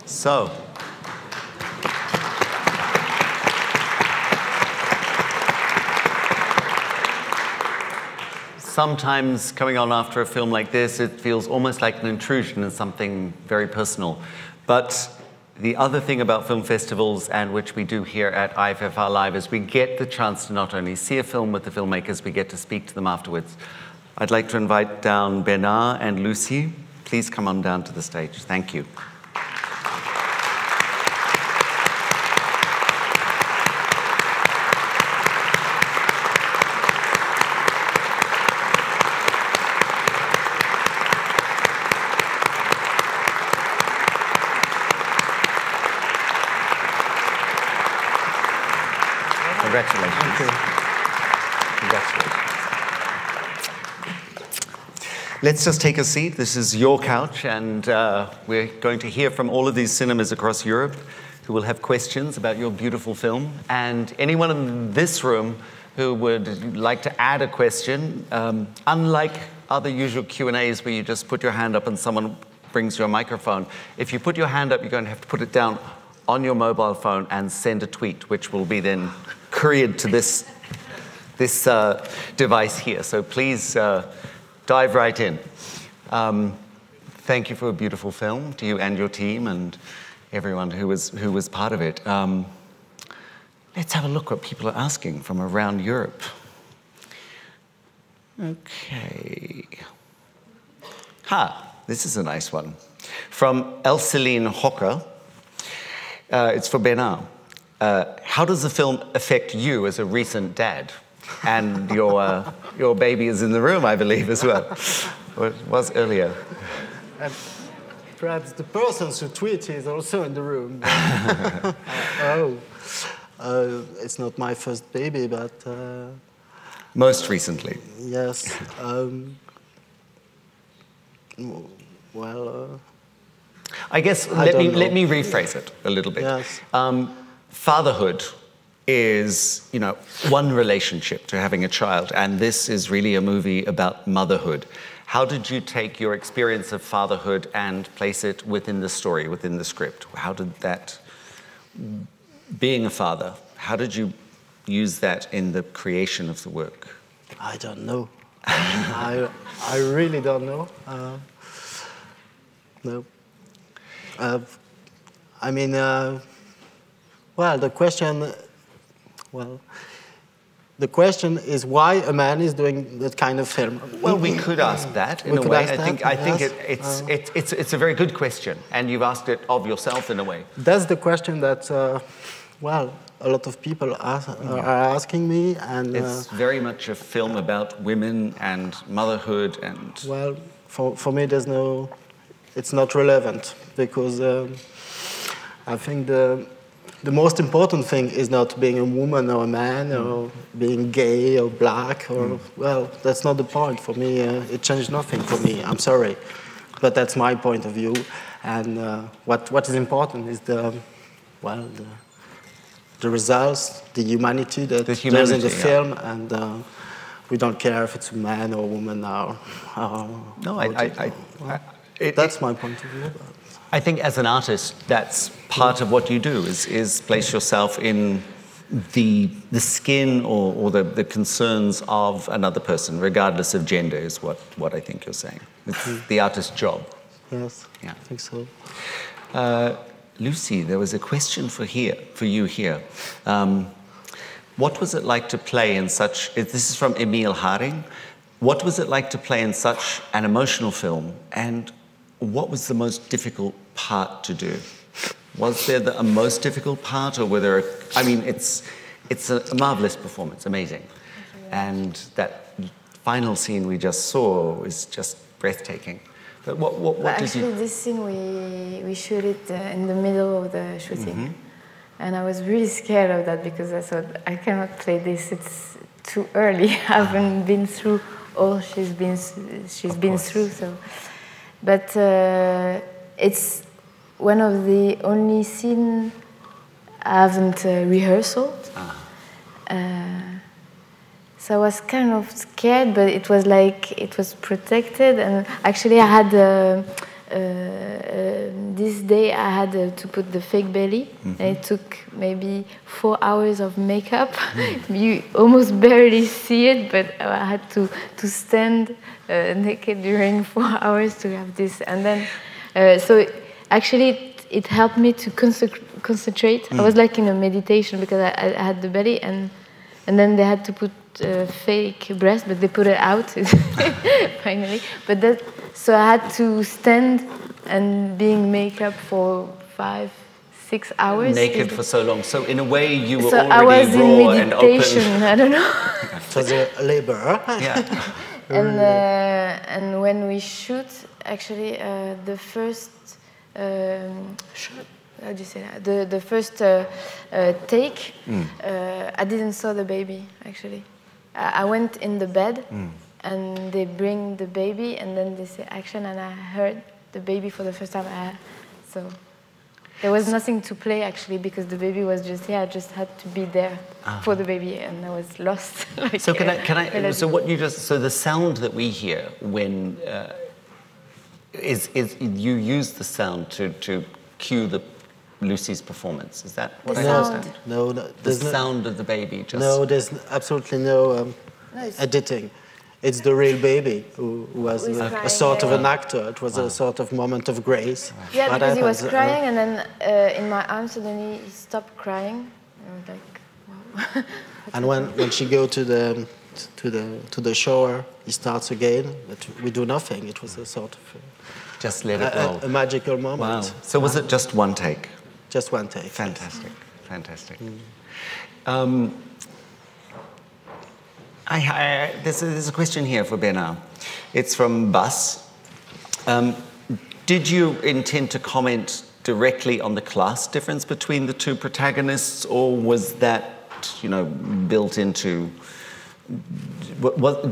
So, sometimes coming on after a film like this, it feels almost like an intrusion in something very personal. But the other thing about film festivals, and which we do here at IFFR Live, is we get the chance to not only see a film with the filmmakers, we get to speak to them afterwards. I'd like to invite down Bernard and Lucy. Please come on down to the stage. Thank you. Congratulations. Thank you. Congratulations. Let's just take a seat. This is your couch, and we're going to hear from all of these cinemas across Europe who will have questions about your beautiful film. And anyone in this room who would like to add a question, unlike other usual Q&As where you just put your hand up and someone brings you a microphone, if you put your hand up, you're going to have to put it down on your mobile phone and send a tweet, which will be then couriered to this device here. So please dive right in. Thank you for a beautiful film, to you and your team and everyone who was part of it. Let's have a look what people are asking from around Europe. Okay. This is a nice one. From Elceline Hocker. It's for Bernard. How does the film affect you as a recent dad? And your baby is in the room, I believe, as well. Or it was earlier. Perhaps the person who tweeted is also in the room. It's not my first baby, but... Most recently. Yes. I guess let me rephrase it a little bit. Yes. Fatherhood is, one relationship to having a child, and this is really a movie about motherhood. How did you take your experience of fatherhood and place it within the story, within the script? How did that, being a father, how did you use that in the creation of the work? I don't know. I really don't know. No. The question is why a man is doing that kind of film. Well, we could ask that in a way. I think it's a very good question, and you've asked it of yourself in a way. That's the question that, a lot of people are asking me, and it's very much a film about women and motherhood and. Well, for me, it's not relevant because I think the most important thing is not being a woman or a man or being gay or black or that's not the point for me. It changed nothing for me. I'm sorry, but that's my point of view. And what is important is the results, the humanity that there's in the film, and we don't care if it's a man or a woman now. That's my point of view. I think as an artist, that's part of what you do, is place yourself in the skin or the concerns of another person, regardless of gender, is what I think you're saying. It's the artist's job. Yes, yeah. I think so. Lucy, there was a question for you here. What was it like to play in such, this is from Emil Haring, what was it like to play in such an emotional film, and what was the most difficult part to do? Was there a most difficult part, or were there? It's a marvelous performance, amazing, and that final scene we just saw was just breathtaking. But what did you? Actually, this scene we shoot it in the middle of the shooting, and I was really scared of that because I thought I cannot play this. It's too early. I haven't been through all she's been through. So. But it's one of the only scenes I haven't rehearsed. So I was kind of scared, but it was like it was protected. And actually, I had this day I had to put the fake belly, and it took maybe 4 hours of makeup. You almost barely see it, but I had to stand naked during 4 hours to have this. And then, so actually it helped me to concentrate. I was like in a meditation because I had the belly, and then they had to put fake breast, but they put it out finally. But that, so I had to stand and being makeup for 5-6 hours. Naked for so long. So in a way, you were so already I was raw in and meditation. open. I don't know. It was a labor. Yeah. And when we shoot, actually, the first shot. How do you say that? The first take, I didn't saw the baby, actually. I went in the bed, and they bring the baby, and then they say action, and I heard the baby for the first time. So there was nothing to play, actually, because the baby was just here. I just had to be there for the baby, and I was lost. Like, So so what you just, so the sound that we hear when, is you use the sound to cue Lucy's performance. Is that what I understand? No, The sound of the baby just... No, there's absolutely no editing. It's the real baby who was a sort of an actor. It was a sort of moment of grace. Yeah, because he was crying, and then in my arms suddenly he stopped crying. I was like, wow. And when she go to the shore, he starts again, but we do nothing. It was a sort of just let it go. A magical moment. Wow. So was it just one take? Just one take. Fantastic, fantastic. There's a question here for Bernard. It's from Bas. Did you intend to comment directly on the class difference between the two protagonists, or was that, built into...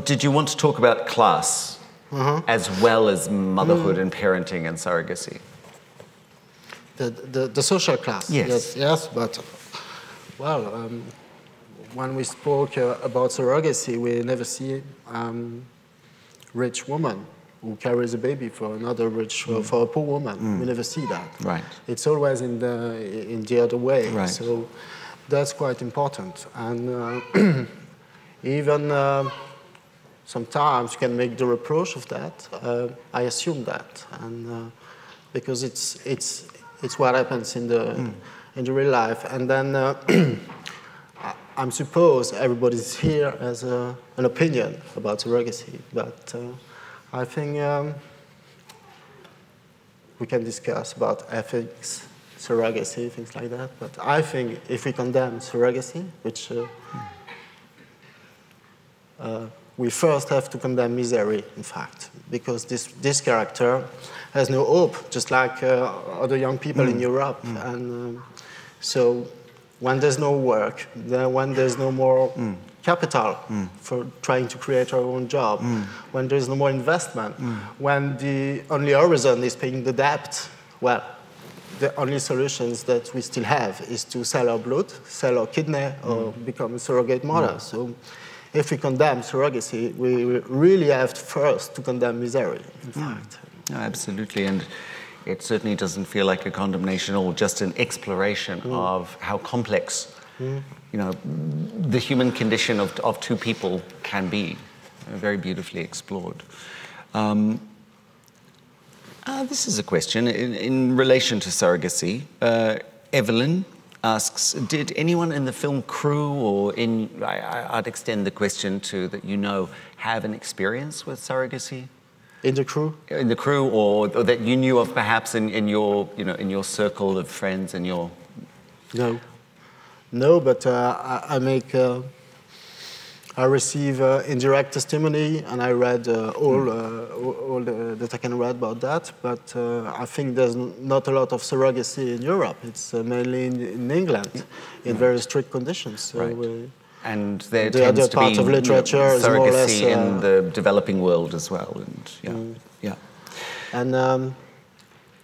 Did you want to talk about class as well as motherhood and parenting and surrogacy? The social class. Yes. Yes, but, well, when we spoke about surrogacy, we never see rich woman who carries a baby for another rich, for a poor woman. We never see that. Right. It's always in the other way. Right. So that's quite important. And even sometimes you can make the reproach of that. I assume that, and because it's what happens in the real life. And then I suppose everybody's here has an opinion about surrogacy, but I think we can discuss about ethics, surrogacy, things like that. But I think if we condemn surrogacy, which we first have to condemn misery, in fact, because this character has no hope, just like other young people in Europe. And so when there's no work, when there's no more capital for trying to create our own job, when there's no more investment, when the only horizon is paying the debt, well, the only solutions that we still have is to sell our blood, sell our kidney, or become a surrogate mother. So if we condemn surrogacy, we really have first to condemn misery, in fact. No, absolutely, and it certainly doesn't feel like a condemnation or just an exploration of how complex, the human condition of two people can be, very beautifully explored. This is a question in relation to surrogacy. Evelyn asks, did anyone in the film crew or I'd extend the question to that have an experience with surrogacy? In the crew? In the crew, or that you knew of perhaps in your, in your circle of friends and your... No. No, but I receive indirect testimony, and I read all that I can read about that. But I think there's not a lot of surrogacy in Europe. It's mainly in England, in very strict conditions. So right. And there the tends other to part be of literature is more or less, surrogacy in the developing world as well. And yeah. And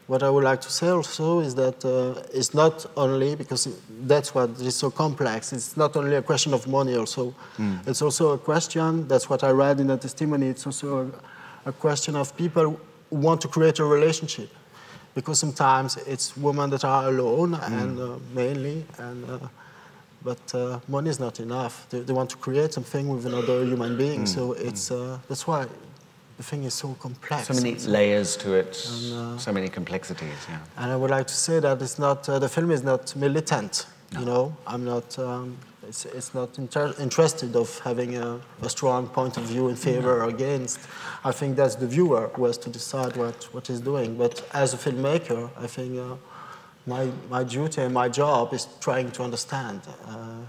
what I would like to say also is that it's not only, because that's what is so complex, it's not only a question of money also. It's also a question, that's what I read in the testimony, it's also a question of people who want to create a relationship. because sometimes it's women that are alone and mainly, and but money is not enough. They want to create something with another human being, so it's that's why the thing is so complex. So many layers to it, so many complexities. Yeah. And I would like to say that it's not the film is not militant. No. You know, I'm not. It's not interested of having a strong point of view in favor or against. I think that's the viewer who has to decide what he's doing. But as a filmmaker, I think my duty and my job is trying to understand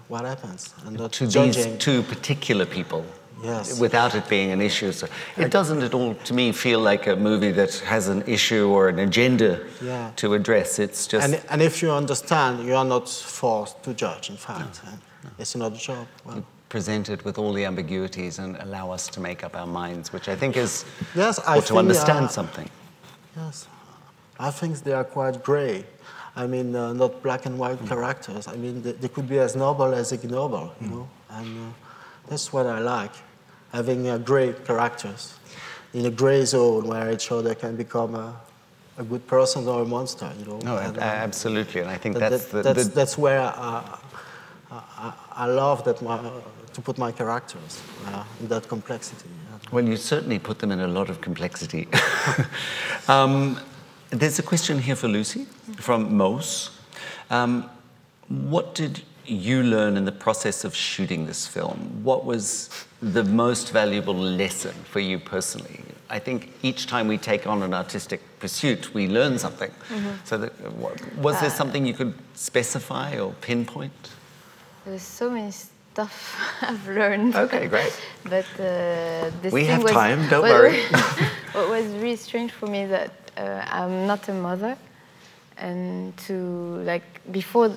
what happens and not to judging. These two particular people. Yes. Without it being an issue. So it doesn't at all, to me, feel like a movie that has an issue or an agenda to address. It's just... And if you understand, you are not forced to judge, in fact. It's another job. Well, present it with all the ambiguities and allow us to make up our minds, which I think is... Yes, or to understand something. Yes. I think they are quite grey. I mean, not black and white characters. I mean, they could be as noble as ignoble, you know? And that's what I like, having grey characters in a grey zone where each other can become a good person or a monster, you know. No, and, absolutely, and I think that's where I love that to put my characters in that complexity. Well, you certainly put them in a lot of complexity. There's a question here for Lucy from Mos. What did you learn in the process of shooting this film? What was the most valuable lesson for you personally? I think each time we take on an artistic pursuit, we learn something. So was there something you could specify or pinpoint? There's so many stuff I've learned. Okay, great. But this we thing have was, time, don't worry. What was really strange for me that I'm not a mother, and before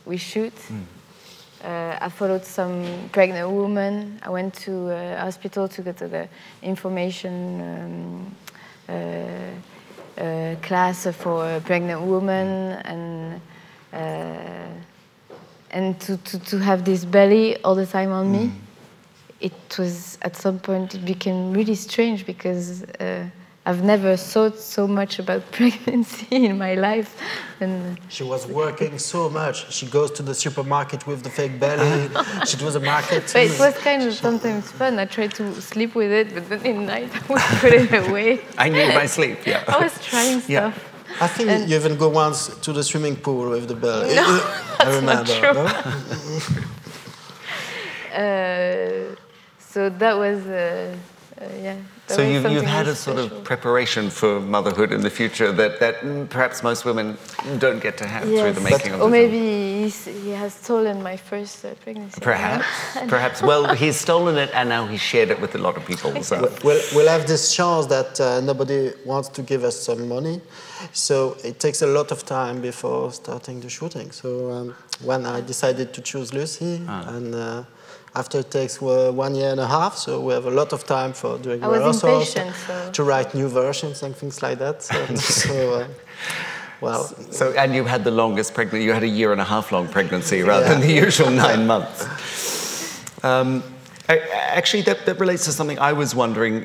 we shoot, I followed some pregnant woman. I went to a hospital to get the information class for a pregnant woman, and to have this belly all the time on me. It was, at some point, it became really strange because I've never thought so much about pregnancy in my life. And she was working so much. She goes to the supermarket with the fake belly. She does a market. But it was kind of sometimes fun. I tried to sleep with it, but then in night I would put it away. I need my sleep, yeah. I was trying stuff. I think you even go once to the swimming pool with the belly. No, I remember. Not true. So that was, yeah. So you've had a sort of preparation for motherhood in the future that perhaps most women don't get to have through the making of the film. Or maybe he has stolen my first pregnancy. Perhaps, perhaps. Well, he's stolen it and now he's shared it with a lot of people. So we'll have this chance that nobody wants to give us some money, so it takes a lot of time before starting the shooting. So when I decided to choose Lucy, and after it takes 1 year and a half, so we have a lot of time for doing rehearsals, to write new versions and things like that. So, and you had the longest pregnancy. You had a 1.5 year long pregnancy rather than the usual 9 months. Actually, that relates to something I was wondering,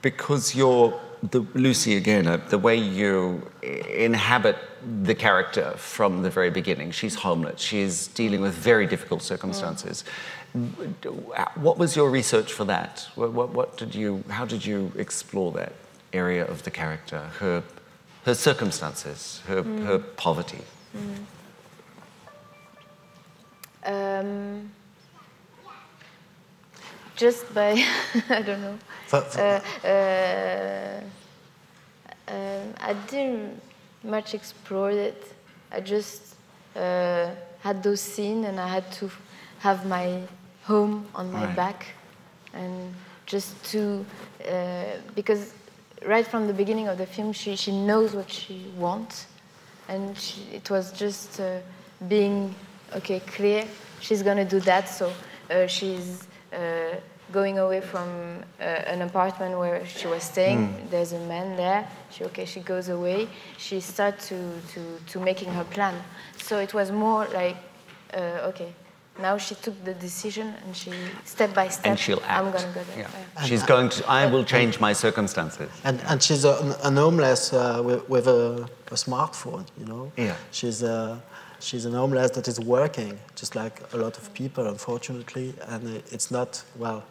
because you're Lucy again, the way you inhabit the character from the very beginning. She's homeless. She's dealing with very difficult circumstances. What was your research for that? How did you explore that area of the character, her circumstances, her poverty? Just by, I don't know. I didn't much explore it. I just had those scenes, and I had to have my home on my back, and just to, because right from the beginning of the film, she knows what she wants, and it was just being clear. She's gonna do that, so she's going away from an apartment where she was staying. There's a man there. She goes away. She starts to making her plan. So it was more like, now she took the decision, and she, step by step, And she'll act. I'm going to go there. Yeah. Yeah. She's going to, I will change my circumstances. And she's an homeless with a smartphone, you know. Yeah. She's an homeless that is working, just like a lot of people, unfortunately. And it's not, well,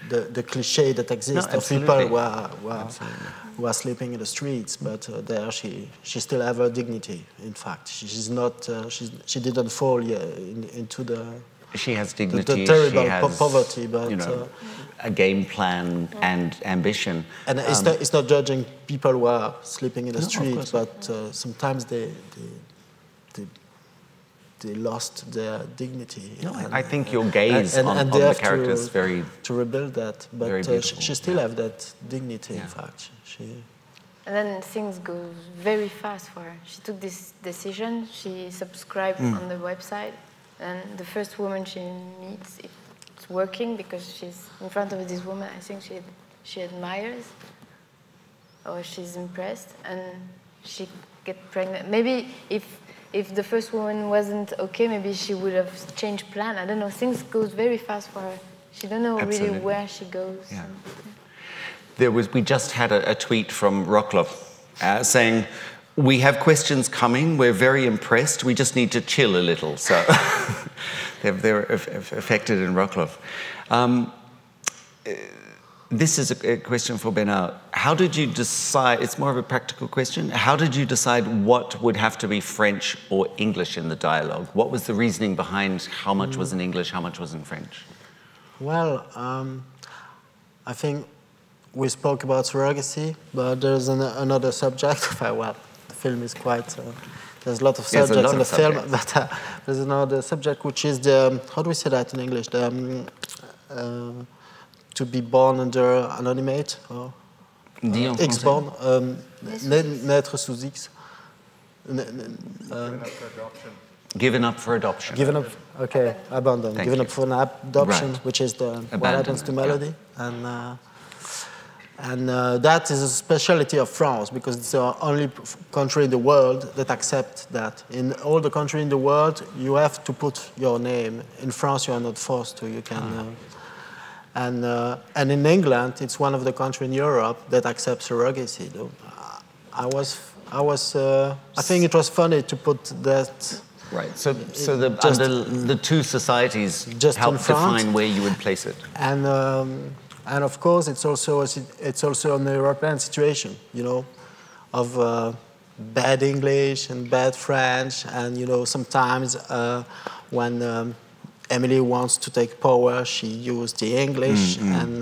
the cliche that exists of people who are sleeping in the streets, but there she still has her dignity. In fact, she's not. She didn't fall into the. She has dignity. The terrible she has, poverty, but you know, a game plan and ambition. And it's not judging people who are sleeping in the street, but sometimes they lost their dignity. No, I think your gaze on the character is very to rebuild that, but she still have that dignity. In fact, And then things go very fast for her. She took this decision. She subscribed on the website, and the first woman she meets, it's working because she's in front of this woman. I think she admires, or she's impressed, and she gets pregnant. Maybe if the first woman wasn't okay, maybe she would have changed plan. I don't know. Things go very fast for her. She don't know really where she goes. Yeah. We just had a tweet from Wrocław saying, "We have questions coming. We're very impressed. We just need to chill a little." So they're affected in Wrocław. This is a question for Bernard. How did you decide, it's more of a practical question, how did you decide what would have to be French or English in the dialogue? What was the reasoning behind how much was in English, how much was in French? Well, I think we spoke about surrogacy, but there's another subject. Well, the film is quite, there's a lot of subjects in the film, but there's another subject which is the, how do we say that in English? To be born under anonymate, or X-born, naître sous X. Given up for adoption. Given up, okay, abandoned. Given up for an adoption, which is what happens to Melody. Yeah. And that is a specialty of France, because it's the only country in the world that accepts that. In all the countries in the world, you have to put your name. In France, you are not forced to. You can. And in England, it's one of the countries in Europe that accepts surrogacy. I think it was funny to put that. Right. So the two societies help define where you would place it. And of course, it's also an European situation, you know, of bad English and bad French, and you know, sometimes when Emily wants to take power, she used the English, and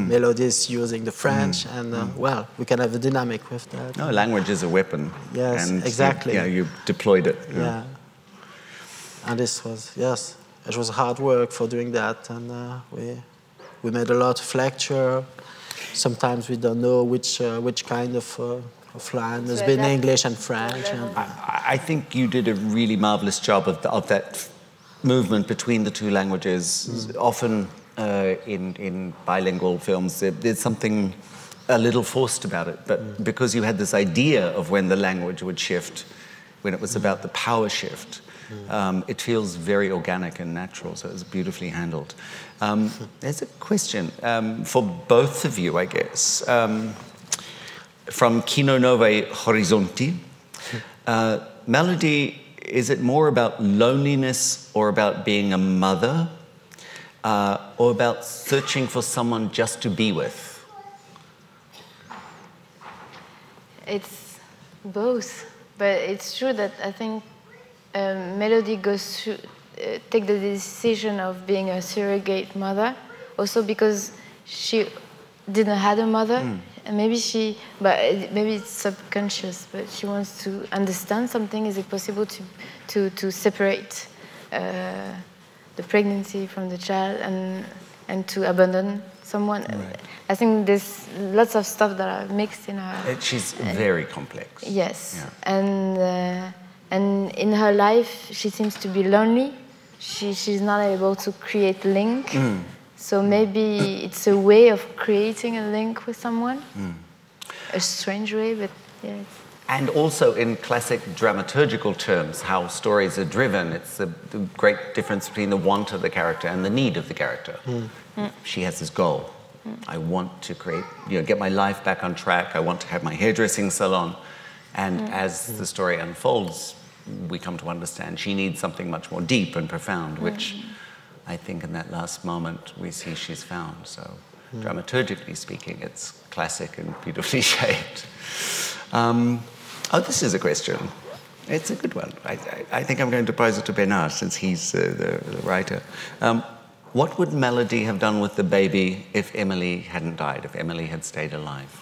Melody is using the French, and well, we can have a dynamic with that. No, language is a weapon. Yes, and exactly. You deployed it. Yeah. And this was, yes, it was hard work for doing that, and we made a lot of lecture. Sometimes we don't know which kind of line. There's been English and French. I think you did a really marvelous job of that movement between the two languages. Often in bilingual films, there's something a little forced about it, but because you had this idea of when the language would shift, when it was about the power shift, it feels very organic and natural, so it was beautifully handled. There's a question for both of you, I guess, from Kino Nove Horizonti. Melody, is it more about loneliness or about being a mother, or about searching for someone just to be with? It's both, but it's true that I think Melody goes through, take the decision of being a surrogate mother, also because she didn't have a mother, and maybe maybe it's subconscious, but she wants to understand something. Is it possible to separate the pregnancy from the child and to abandon someone? Right. I think there's lots of stuff that are mixed in her. She's very complex. Yes, yeah. And in her life, she seems to be lonely. She's not able to create link. So maybe it's a way of creating a link with someone. A strange way, but yeah. And also in classic dramaturgical terms, how stories are driven, it's the great difference between the want of the character and the need of the character. She has this goal. I want to create, get my life back on track. I want to have my hairdressing salon. And as the story unfolds, we come to understand she needs something much more deep and profound, which I think in that last moment we see she's found. So dramaturgically speaking, it's classic and beautifully shaped. Oh, this is a question. It's a good one. I think I'm going to pose it to Bernard, since he's the writer. What would Melody have done with the baby if Emily hadn't died, if Emily had stayed alive?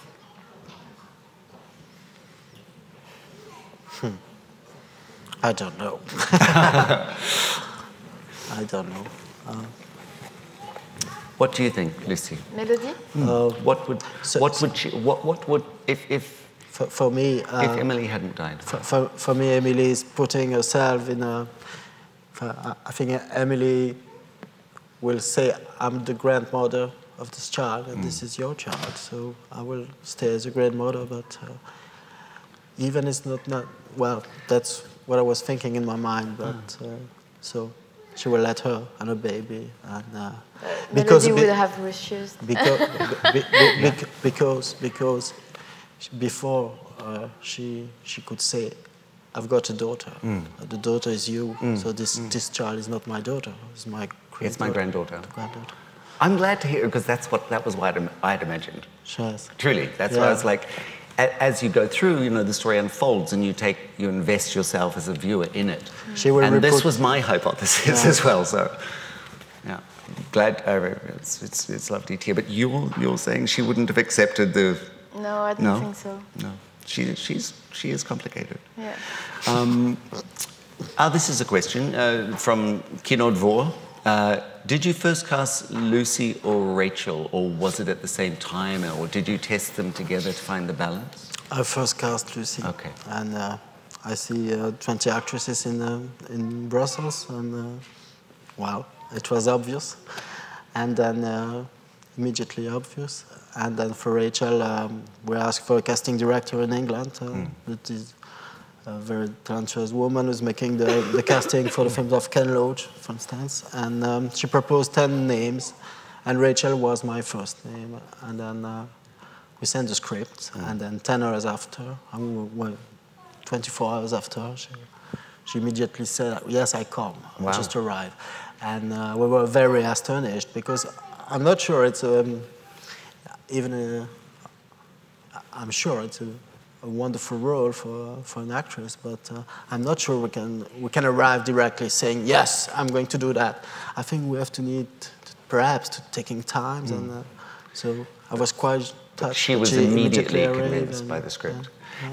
I don't know. I don't know. What do you think, Lucy? Melody? What would for me, if Emily hadn't died? For me, Emily is putting herself in a. I think Emily will say, "I'm the grandmother of this child, and this is your child. So I will stay as a grandmother." But even it's not well. That's what I was thinking in my mind. But so she will let her and her baby, and Melody would have refused. Because before she could say, "I've got a daughter. The daughter is you. So this child is not my daughter. It's my granddaughter." It's my granddaughter. I'm glad to hear, because that was what I'd imagined. Yes. Truly, that's what I was like. As you go through, the story unfolds, and you invest yourself as a viewer in it. This was my hypothesis as well. So, yeah, glad. It's lovely to hear. But you're saying she wouldn't have accepted the. No, I don't think so. No, she is complicated. Yeah. This is a question from Kinod Vor. Did you first cast Lucy or Rachel, or was it at the same time, or did you test them together to find the balance? I first cast Lucy. Okay. And I see 20 actresses in Brussels, and well, it was obvious. And then immediately obvious. And then for Rachel, we asked for a casting director in England. That is a very talented woman who's making the casting for the films of Ken Loach, for instance. And she proposed 10 names, and Rachel was my first name. And then we sent the script, and then 10 hours after, 24 hours after, she immediately said, "Yes, I come. Wow. I just arrived." And we were very astonished, because I'm not sure it's I'm sure it's a wonderful role for an actress, but I'm not sure we can arrive directly saying, "Yes, I'm going to do that." I think we have to need perhaps taking time, and so I was quite touched. She was immediately convinced by the script.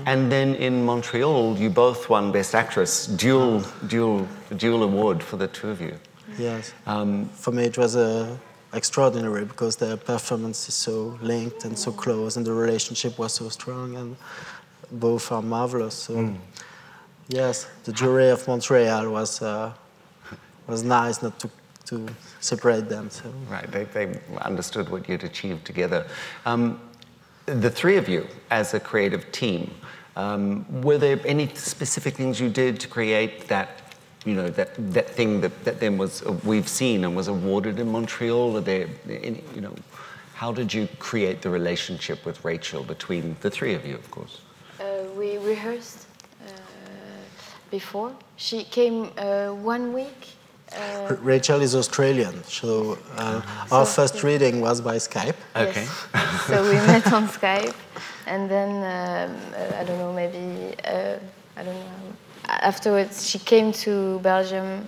And then in Montreal, you both won Best Actress, dual award for the two of you. Yes. For me, it was extraordinary, because their performance is so linked and so close, and the relationship was so strong, and both are marvelous. So, yes, the jury of Montreal was nice not to separate them. So. Right, they understood what you'd achieved together. The three of you, as a creative team, were there any specific things you did to create that? That thing that then we've seen and was awarded in Montreal? Are there any, how did you create the relationship with Rachel between the three of you, of course? We rehearsed before. She came 1 week. Rachel is Australian, so our first reading was by Skype. Okay. Yes. So we met on Skype, and then I don't know, maybe I don't know. Afterwards, she came to Belgium,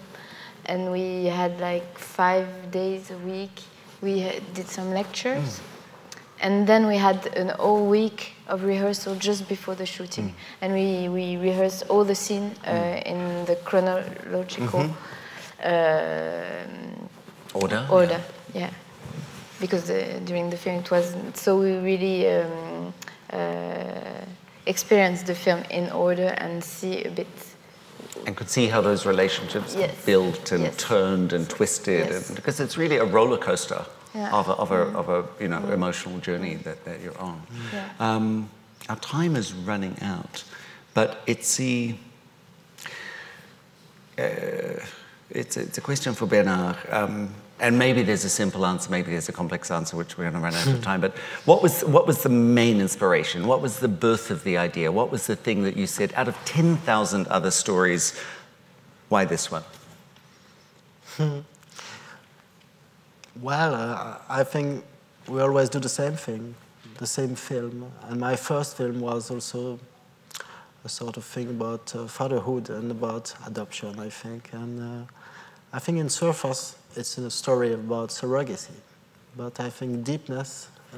and we had like 5 days a week. We did some lectures, and then we had an whole week of rehearsal just before the shooting. And we rehearsed all the scenes in the chronological order. Yeah, because during the film it wasn't. So we really experienced the film in order and see a bit. And could see how those relationships built and turned and twisted, and, because it's really a roller coaster of a emotional journey that you're on. Our time is running out. But it's a question for Bernard. And maybe there's a simple answer, maybe there's a complex answer, which we're going to run out of time. But what was the main inspiration? What was the birth of the idea? What was the thing that you said, out of 10,000 other stories, why this one? Well, I think we always do the same thing, the same film. And my first film was also a sort of thing about fatherhood and about adoption, I think. And I think in surface, it's a story about surrogacy. But I think deeply,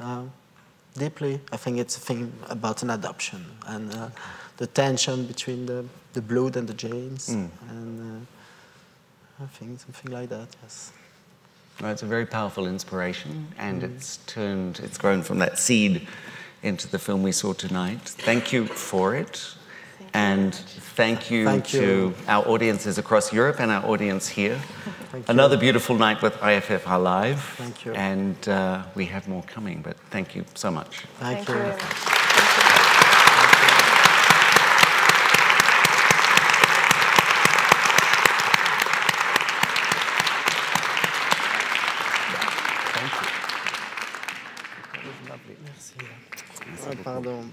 I think it's a thing about an adoption and the tension between the blood and the genes. And I think something like that, yes. Well, it's a very powerful inspiration, and it's grown from that seed into the film we saw tonight. Thank you for it. And thank you to our audiences across Europe and our audience here. Another beautiful night with IFFR Live. Thank you. And we have more coming, but thank you so much. Thank you. That was lovely. Merci. Pardon.